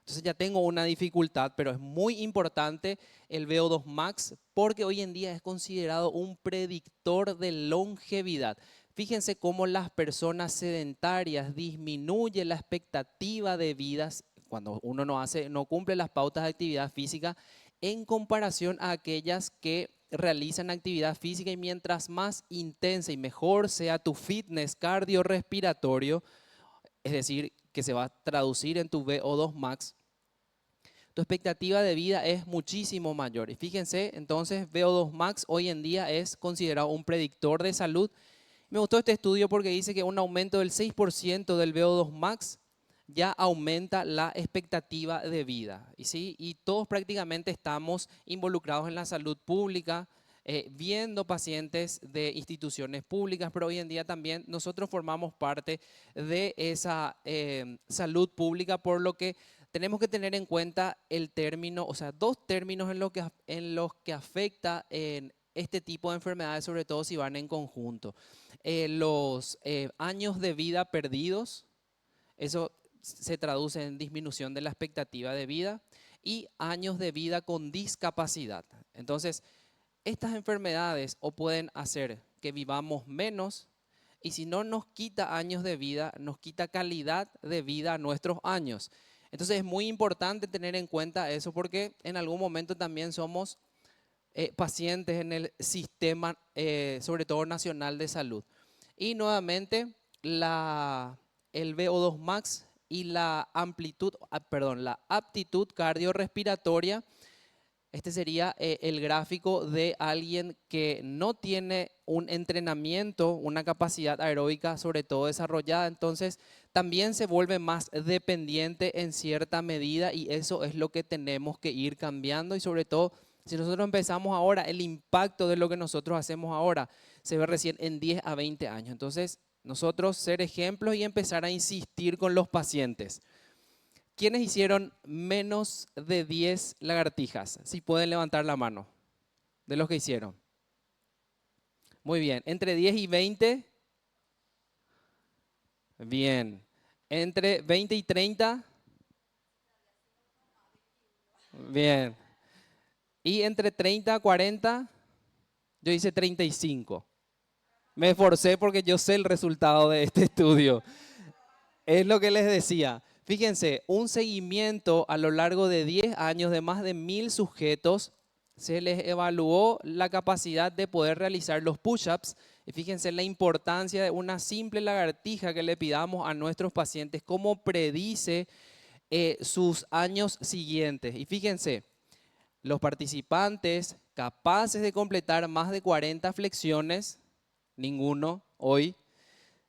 Entonces ya tengo una dificultad, pero es muy importante el VO2 max porque hoy en día es considerado un predictor de longevidad. Fíjense cómo las personas sedentarias disminuye la expectativa de vida cuando uno no cumple las pautas de actividad física en comparación a aquellas que realizan actividad física y mientras más intensa y mejor sea tu fitness cardiorrespiratorio, es decir, que se va a traducir en tu VO2 max, tu expectativa de vida es muchísimo mayor. Y fíjense, entonces VO2 max hoy en día es considerado un predictor de salud. Me gustó este estudio porque dice que un aumento del 6% del VO2 max ya aumenta la expectativa de vida. Y, ¿sí? Y todos prácticamente estamos involucrados en la salud pública, viendo pacientes de instituciones públicas, pero hoy en día también nosotros formamos parte de esa salud pública, por lo que tenemos que tener en cuenta el término, o sea, dos términos en los que afecta en este tipo de enfermedades, sobre todo si van en conjunto. Los años de vida perdidos, eso se traduce en disminución de la expectativa de vida, y años de vida con discapacidad. Entonces, estas enfermedades o pueden hacer que vivamos menos y si no nos quita años de vida, nos quita calidad de vida a nuestros años. Entonces es muy importante tener en cuenta eso porque en algún momento también somos pacientes en el sistema, sobre todo nacional de salud. Y nuevamente, el VO2 max y la amplitud, perdón, la aptitud cardiorrespiratoria. Este sería el gráfico de alguien que no tiene un entrenamiento, una capacidad aeróbica sobre todo desarrollada. Entonces, también se vuelve más dependiente en cierta medida y eso es lo que tenemos que ir cambiando y sobre todo, si nosotros empezamos ahora, el impacto de lo que nosotros hacemos ahora se ve recién en 10 a 20 años. Entonces, nosotros ser ejemplos y empezar a insistir con los pacientes. ¿Quiénes hicieron menos de 10 lagartijas? Si pueden levantar la mano, de los que hicieron. Muy bien. ¿Entre 10 y 20? Bien. ¿Entre 20 y 30? Bien. ¿Y entre 30 a 40? Yo hice 35. Me esforcé porque yo sé el resultado de este estudio. Es lo que les decía. Fíjense, un seguimiento a lo largo de 10 años de más de 1000 sujetos, se les evaluó la capacidad de poder realizar los push-ups. Y fíjense la importancia de una simple lagartija que le pidamos a nuestros pacientes, cómo predice sus años siguientes. Y fíjense, los participantes capaces de completar más de 40 flexiones, ninguno hoy,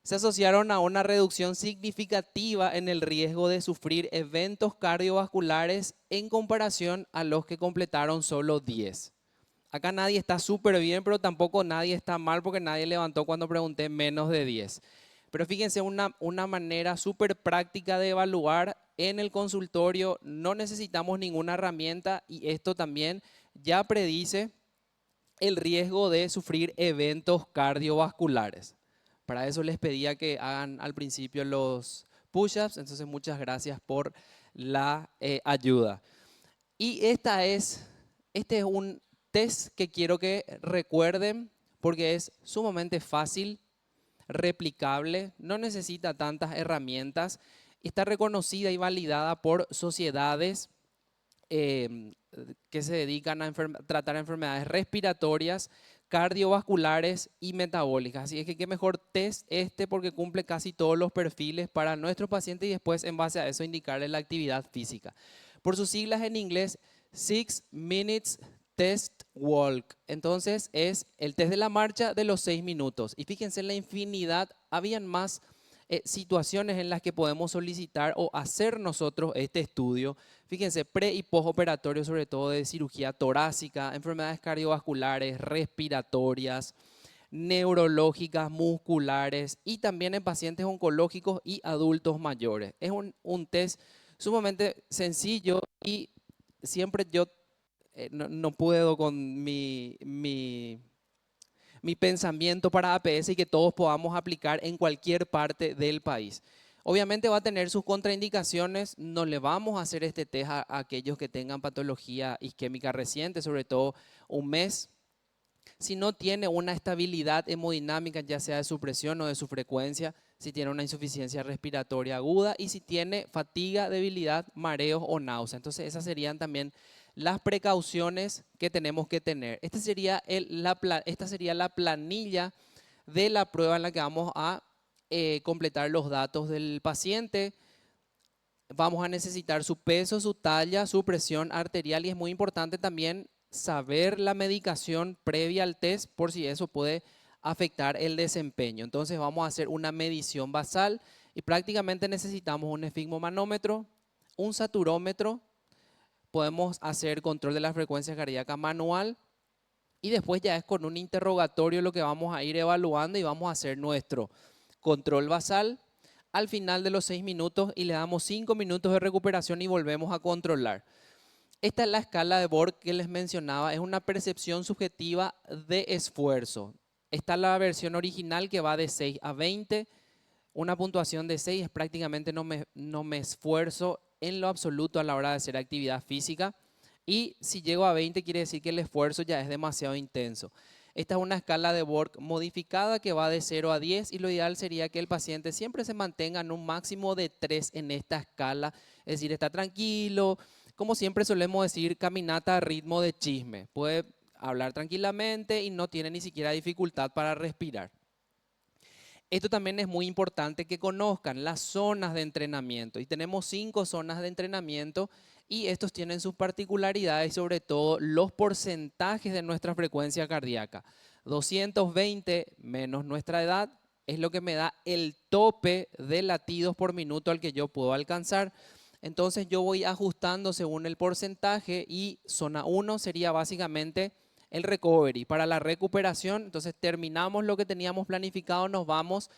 se asociaron a una reducción significativa en el riesgo de sufrir eventos cardiovasculares en comparación a los que completaron solo 10. Acá nadie está súper bien, pero tampoco nadie está mal porque nadie levantó cuando pregunté menos de 10. Pero fíjense, una manera súper práctica de evaluar en el consultorio, no necesitamos ninguna herramienta y esto también ya predice el riesgo de sufrir eventos cardiovasculares. Para eso les pedía que hagan al principio los push-ups, entonces muchas gracias por la ayuda. Y este es un test que quiero que recuerden porque es sumamente fácil, replicable, no necesita tantas herramientas, está reconocida y validada por sociedades que se dedican a tratar enfermedades respiratorias, cardiovasculares y metabólicas. Así es que qué mejor test este porque cumple casi todos los perfiles para nuestros pacientes y después en base a eso indicarles la actividad física. Por sus siglas en inglés, 6 Minutes Test Walk. Entonces es el test de la marcha de los 6 minutos. Y fíjense en la infinidad, habían más situaciones en las que podemos solicitar o hacer nosotros este estudio. Fíjense, pre y postoperatorio, sobre todo de cirugía torácica, enfermedades cardiovasculares, respiratorias, neurológicas, musculares y también en pacientes oncológicos y adultos mayores. Es un test sumamente sencillo y siempre yo no puedo con mi pensamiento para APS y que todos podamos aplicar en cualquier parte del país. Obviamente va a tener sus contraindicaciones, no le vamos a hacer este test a aquellos que tengan patología isquémica reciente, sobre todo un mes. Si no tiene una estabilidad hemodinámica, ya sea de su presión o de su frecuencia, si tiene una insuficiencia respiratoria aguda y si tiene fatiga, debilidad, mareos o náusea. Entonces esas serían también las precauciones que tenemos que tener. Esta sería la planilla de la prueba en la que vamos a completar los datos del paciente. Vamos a necesitar su peso, su talla, su presión arterial y es muy importante también saber la medicación previa al test por si eso puede afectar el desempeño. Entonces vamos a hacer una medición basal y prácticamente necesitamos un esfigmomanómetro, un saturómetro, podemos hacer control de la frecuencia cardíaca manual y después ya es con un interrogatorio lo que vamos a ir evaluando y vamos a hacer nuestro control basal al final de los 6 minutos y le damos 5 minutos de recuperación y volvemos a controlar. Esta es la escala de Borg que les mencionaba, es una percepción subjetiva de esfuerzo. Está la versión original que va de 6 a 20, una puntuación de 6 es prácticamente no me esfuerzo en lo absoluto a la hora de hacer actividad física y si llego a 20 quiere decir que el esfuerzo ya es demasiado intenso. Esta es una escala de Borg modificada que va de 0 a 10 y lo ideal sería que el paciente siempre se mantenga en un máximo de 3 en esta escala. Es decir, está tranquilo, como siempre solemos decir, caminata a ritmo de chisme. Puede hablar tranquilamente y no tiene ni siquiera dificultad para respirar. Esto también es muy importante que conozcan las zonas de entrenamiento. Y tenemos 5 zonas de entrenamiento y estos tienen sus particularidades, sobre todo los porcentajes de nuestra frecuencia cardíaca. 220 menos nuestra edad es lo que me da el tope de latidos por minuto al que yo puedo alcanzar. Entonces yo voy ajustando según el porcentaje y zona 1 sería básicamente el recovery, para la recuperación. Entonces terminamos lo que teníamos planificado, nos vamos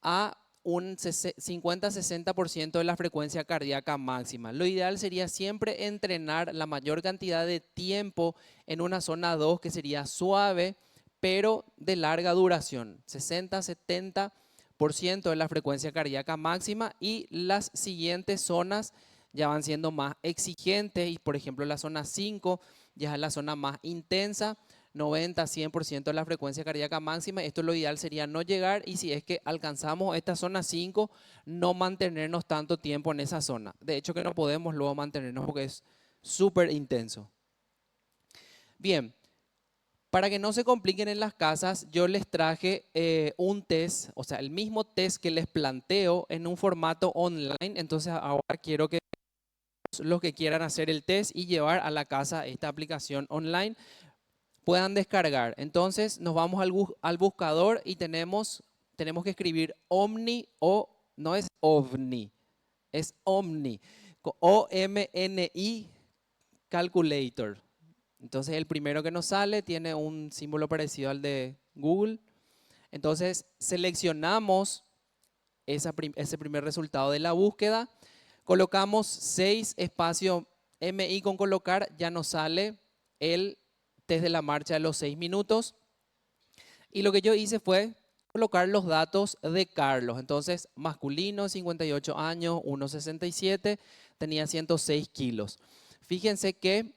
a un 50-60% de la frecuencia cardíaca máxima. Lo ideal sería siempre entrenar la mayor cantidad de tiempo en una zona 2 que sería suave, pero de larga duración, 60-70% de la frecuencia cardíaca máxima, y las siguientes zonas ya van siendo más exigentes y por ejemplo la zona 5 ya es la zona más intensa, 90-100% de la frecuencia cardíaca máxima. Esto lo ideal sería no llegar y si es que alcanzamos esta zona 5, no mantenernos tanto tiempo en esa zona. De hecho que no podemos luego mantenernos porque es súper intenso. Bien, para que no se compliquen en las casas, yo les traje un test, o sea, el mismo test que les planteo en un formato online. Entonces ahora quiero que los que quieran hacer el test y llevar a la casa esta aplicación online puedan descargar. Entonces nos vamos al buscador y tenemos que escribir Omni, o no es OVNI, es Omni, OMNI Calculator. Entonces el primero que nos sale tiene un símbolo parecido al de Google. Entonces seleccionamos ese primer resultado de la búsqueda. Colocamos 6 espacio MI con colocar, ya nos sale el test de la marcha de los 6 minutos. Y lo que yo hice fue colocar los datos de Carlos. Entonces, masculino, 58 años, 1,67, tenía 106 kilos. Fíjense que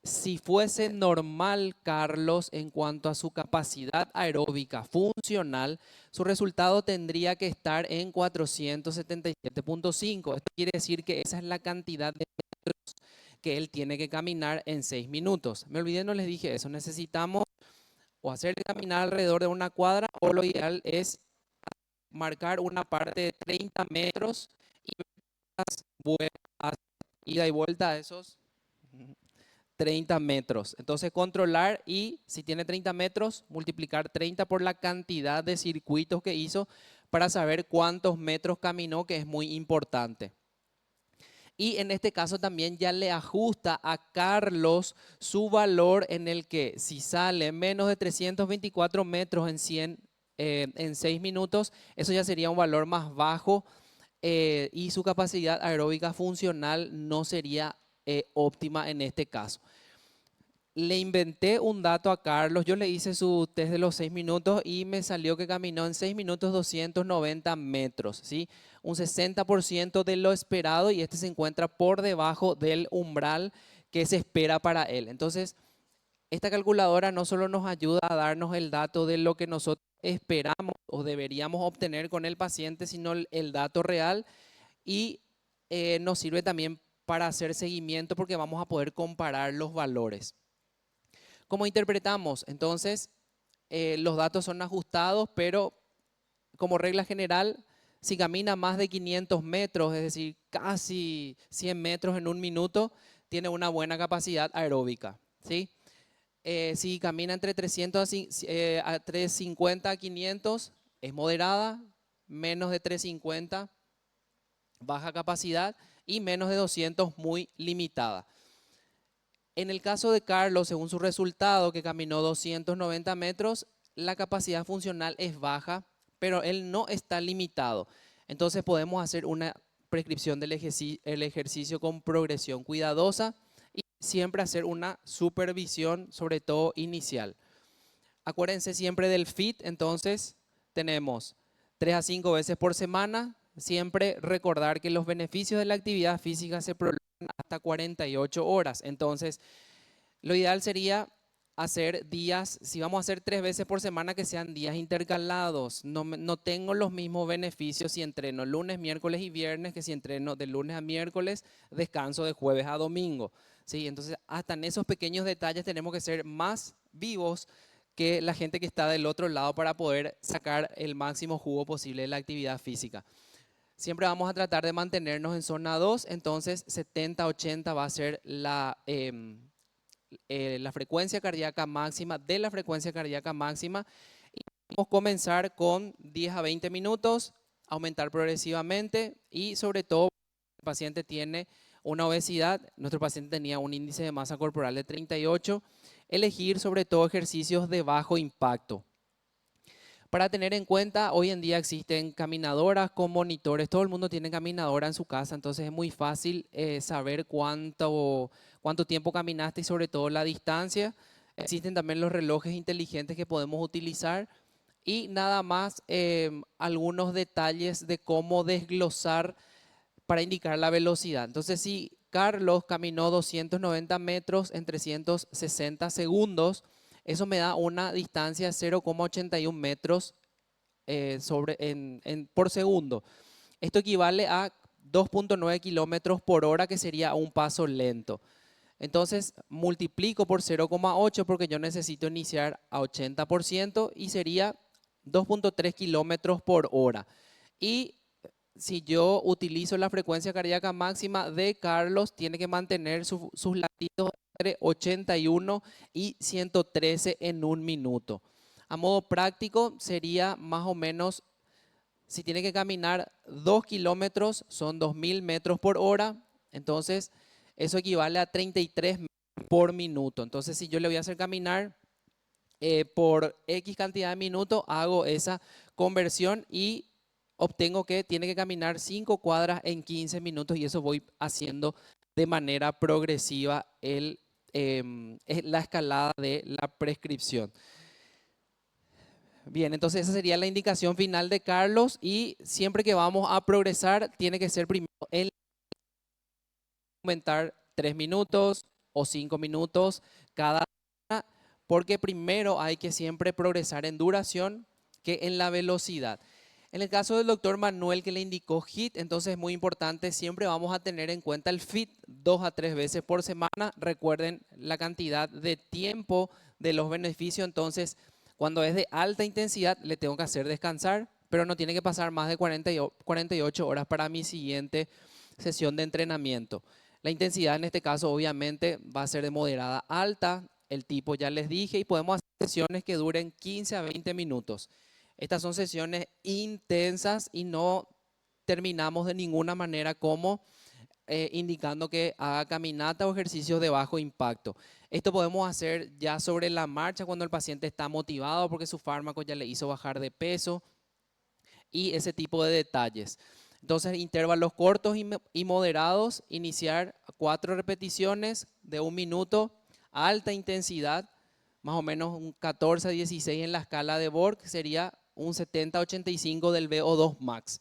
si fuese normal Carlos en cuanto a su capacidad aeróbica funcional, su resultado tendría que estar en 477.5. Esto quiere decir que esa es la cantidad de metros que él tiene que caminar en 6 minutos. Me olvidé, no les dije eso. Necesitamos o hacer caminar alrededor de una cuadra, o lo ideal es marcar una parte de 30 metros y ida y vuelta a esos 30 metros. Entonces controlar y si tiene 30 metros, multiplicar 30 por la cantidad de circuitos que hizo para saber cuántos metros caminó, que es muy importante. Y en este caso también ya le ajusta a Carlos su valor en el que si sale menos de 324 metros en 6 minutos, eso ya sería un valor más bajo y su capacidad aeróbica funcional no sería óptima en este caso. Le inventé un dato a Carlos, yo le hice su test de los 6 minutos y me salió que caminó en 6 minutos 290 metros, ¿sí? Un 60% de lo esperado, y este se encuentra por debajo del umbral que se espera para él. Entonces, esta calculadora no solo nos ayuda a darnos el dato de lo que nosotros esperamos o deberíamos obtener con el paciente, sino el dato real, y nos sirve también para hacer seguimiento porque vamos a poder comparar los valores. ¿Cómo interpretamos? Entonces, los datos son ajustados, pero como regla general, si camina más de 500 metros, es decir, casi 100 metros en un minuto, tiene una buena capacidad aeróbica, ¿sí? Si camina entre 350 a 500, es moderada, menos de 350, baja capacidad, y menos de 200, muy limitada. En el caso de Carlos, según su resultado, que caminó 290 metros, la capacidad funcional es baja, pero él no está limitado. Entonces podemos hacer una prescripción del ejercicio con progresión cuidadosa y siempre hacer una supervisión, sobre todo inicial. Acuérdense siempre del FIT, entonces tenemos 3 a 5 veces por semana. Siempre recordar que los beneficios de la actividad física se prolongan hasta 48 horas. Entonces, lo ideal sería hacer días, si vamos a hacer 3 veces por semana, que sean días intercalados. No tengo los mismos beneficios si entreno lunes, miércoles y viernes que si entreno de lunes a miércoles, descanso de jueves a domingo. ¿Sí? Entonces, hasta en esos pequeños detalles tenemos que ser más vivos que la gente que está del otro lado para poder sacar el máximo jugo posible de la actividad física. Siempre vamos a tratar de mantenernos en zona 2, entonces 70-80 va a ser la frecuencia cardíaca máxima de la frecuencia cardíaca máxima. Y vamos a comenzar con 10 a 20 minutos, aumentar progresivamente y sobre todo el paciente tiene una obesidad, nuestro paciente tenía un índice de masa corporal de 38, elegir sobre todo ejercicios de bajo impacto. Para tener en cuenta, hoy en día existen caminadoras con monitores, todo el mundo tiene caminadora en su casa, entonces es muy fácil saber cuánto tiempo caminaste y sobre todo la distancia. Existen también los relojes inteligentes que podemos utilizar y nada más algunos detalles de cómo desglosar para indicar la velocidad. Entonces, si Carlos caminó 290 metros en 360 segundos, eso me da una distancia de 0,81 metros por segundo. Esto equivale a 2,9 kilómetros por hora, que sería un paso lento. Entonces, multiplico por 0,8 porque yo necesito iniciar a 80% y sería 2,3 kilómetros por hora. Y si yo utilizo la frecuencia cardíaca máxima de Carlos, tiene que mantener sus latidos entre 81 y 113 en un minuto. A modo práctico sería más o menos, si tiene que caminar 2 kilómetros, son 2000 metros por hora, entonces eso equivale a 33 metros por minuto. Entonces, si yo le voy a hacer caminar por X cantidad de minutos, hago esa conversión y obtengo que tiene que caminar 5 cuadras en 15 minutos y eso voy haciendo de manera progresiva la escalada de la prescripción. Bien, entonces esa sería la indicación final de Carlos y siempre que vamos a progresar tiene que ser primero el aumentar 3 minutos o 5 minutos cada una, porque primero hay que siempre progresar en duración que en la velocidad. En el caso del doctor Manuel que le indicó HIIT, entonces es muy importante, siempre vamos a tener en cuenta el FIT 2 a 3 veces por semana. Recuerden la cantidad de tiempo de los beneficios, entonces cuando es de alta intensidad le tengo que hacer descansar, pero no tiene que pasar más de 48 horas para mi siguiente sesión de entrenamiento. La intensidad en este caso obviamente va a ser de moderada a alta, el tipo ya les dije, y podemos hacer sesiones que duren 15 a 20 minutos. Estas son sesiones intensas y no terminamos de ninguna manera como indicando que haga caminata o ejercicios de bajo impacto. Esto podemos hacer ya sobre la marcha cuando el paciente está motivado porque su fármaco ya le hizo bajar de peso y ese tipo de detalles. Entonces, intervalos cortos y moderados, iniciar 4 repeticiones de 1 minuto, alta intensidad, más o menos un 14 a 16 en la escala de Borg, sería un 70-85 del VO2 max.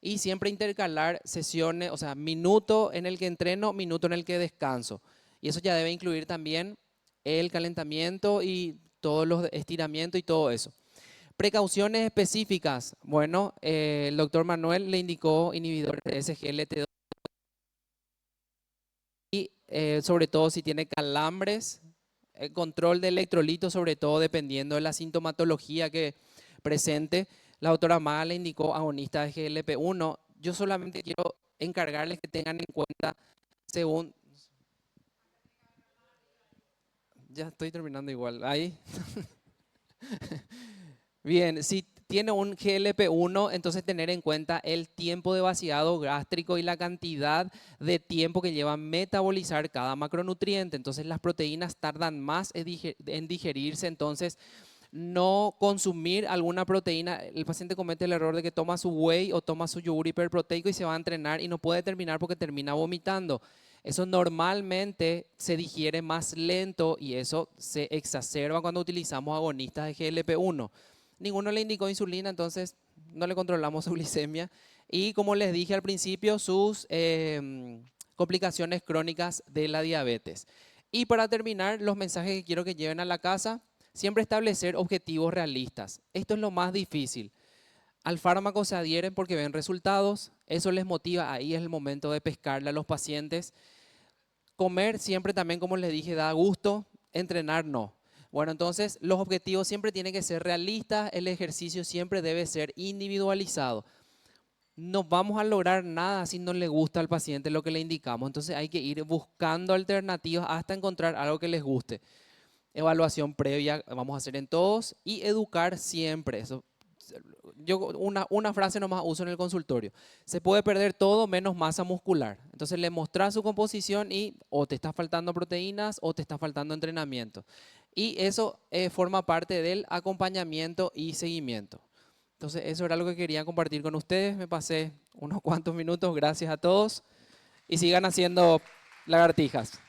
Y siempre intercalar sesiones, o sea, minuto en el que entreno, minuto en el que descanso. Y eso ya debe incluir también el calentamiento y todos los estiramientos y todo eso. Precauciones específicas. Bueno, el doctor Manuel le indicó inhibidores de SGLT2 y sobre todo si tiene calambres, el control de electrolitos, sobre todo dependiendo de la sintomatología que presente. La doctora Maga le indicó agonista de GLP-1. Yo solamente quiero encargarles que tengan en cuenta según... Ya estoy terminando igual. Ahí. Bien, si tiene un GLP-1, entonces tener en cuenta el tiempo de vaciado gástrico y la cantidad de tiempo que lleva a metabolizar cada macronutriente. Entonces las proteínas tardan más en digerirse, entonces no consumir alguna proteína. El paciente comete el error de que toma su whey o toma su yogur hiperproteico y se va a entrenar y no puede terminar porque termina vomitando. Eso normalmente se digiere más lento y eso se exacerba cuando utilizamos agonistas de GLP-1. Ninguno le indicó insulina, entonces no le controlamos su glicemia. Y como les dije al principio, sus complicaciones crónicas de la diabetes. Y para terminar, los mensajes que quiero que lleven a la casa, siempre establecer objetivos realistas. Esto es lo más difícil. Al fármaco se adhieren porque ven resultados, eso les motiva, ahí es el momento de pescarle a los pacientes. Comer siempre también, como les dije, da gusto, entrenar no. Bueno, entonces los objetivos siempre tienen que ser realistas, el ejercicio siempre debe ser individualizado. No vamos a lograr nada si no le gusta al paciente lo que le indicamos, entonces hay que ir buscando alternativas hasta encontrar algo que les guste. Evaluación previa vamos a hacer en todos y educar siempre. Eso, yo una frase nomás uso en el consultorio. Se puede perder todo menos masa muscular. Entonces le mostrás su composición y o te está faltando proteínas o te está faltando entrenamiento. Y eso forma parte del acompañamiento y seguimiento. Entonces eso era lo que quería compartir con ustedes. Me pasé unos cuantos minutos. Gracias a todos y sigan haciendo lagartijas.